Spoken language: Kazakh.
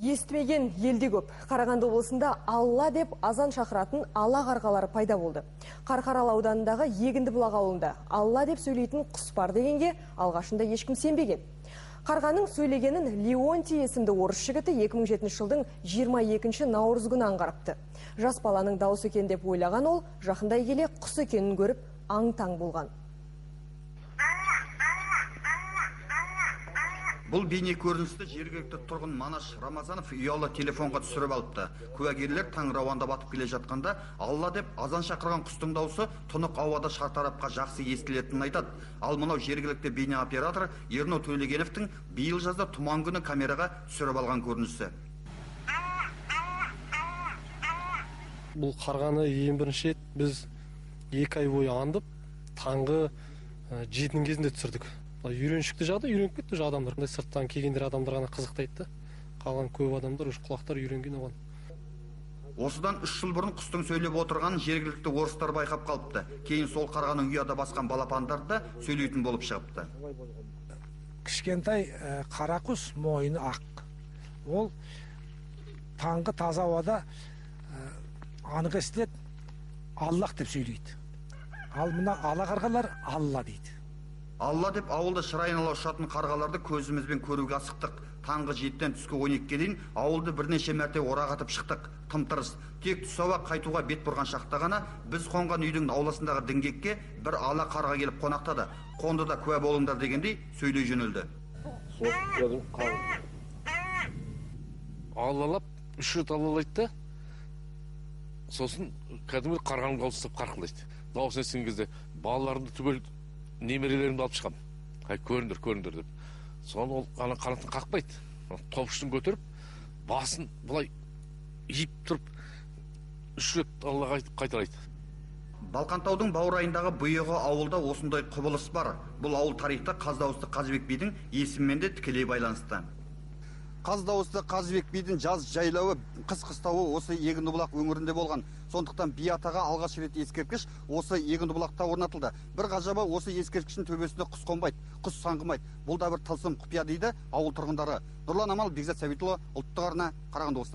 Естімеген елде көп. Қарағанды облысында Алла деп азан шақыратын ала қарғалары пайда болды. Қарқаралы ауданындағы Егінді бұлақ ауылында Алла деп сөйлейтін құс бар дегенге алғашында ешкім сенбеген. Қарғаның сөйлегенін Леонтий есімді орыс жігіті 2007 жылдың 22 наурыз күні аңғарыпты. Жас баланың дауысы екен деп ойлаған ол, жақындай келе құс екенін көріп аң-таң болған. Бұл бейне көріністі жергілікті тұрғын Манаш Рамазанов ұялы телефонға түсіріп алыпты. Куәгерлер таң рауанда батып келе жатқанда Алла деп азан шақырған құстың дауысы тұнық ауада шартарапқа жақсы естілетінін айтады. Ал мынау жергілікті бейне оператор Ерно Төлегеновтің биыл жазда тұман күні камераға түсіріп алған көрінісі. Бұл қарғаны ең бірінші біз 2 ай бойы аңдып, таңғы 7-нің кезінде түсірдік. Үйреншікті жағдай, үйреніп кетті адамдар. Сырттан келгендер адамдар ғана қызықтайды. Қалған көп адамдар үш құлақтар үйренген оған. Осыдан 3 жыл бұрын құстың сөйлеп отырғанын жергілікті орыстар байқап қалыпты. Кейін сол қарғаның ұяда басқан балапандарды да сөйлейтін болып шығыпты. Кішкентай қара құс, мойны ақ. Ол таңғы таза ауада анық естіледі, Аллах деп сөйлейді. Ал мына ала қарғалар Алла дейді. Алла деп ауылда шырайнала ұшатын қарғаларды көзімізбен көруге асықтық. Таңғы 7-тен түскі 12-ге дейін ауылды бірнеше мәрте орағатып шықтық. Тым-тырыс. Тек түс ауа қайтуға бет бұрған шақта ғана біз қонған үйдің ауласындағы діңгекке бір ала қарға келіп қонақтады. Қонды да куә болыңдар дегендей сөйлей жөнелді. Аллалап, 3 рет аллалайды да, сосын кәдімгі қарғаның дауысы қарқылдайды. Дауысын естіген кезде балаларымды түгел немерелерімді алып шығам. Көріңдер деп. Соны ол қанатын қақпайды. Топшысын көтеріп, басын бұлай иіп тұрып, 3 рет Аллаға қайталайды. Балқантаудың баурайындағы бұйығы ауылда осындай құбылыс бар. Бұл ауыл тарихта Қаздауысты Қазыбек бидің есімімен де тікелей байланысты. Қаздауысты Қазыбек бидің жаз жайлауы, қыс қыстауы осы Егінді бұлақ өңірінде болған. Сондықтан би атаға алғаш рет ескерткіш осы Егінді бұлақта орнатылды. Бір ғажабы осы ескерткіштің төбесіне құс қонбайды, құс саңғымайды. Бұл да бір тылсым құпия дейді ауыл тұрғындары. Нұрлан Амал, Бекзат Сәбитұлы, ұлттық арна, Қарағанды облысы.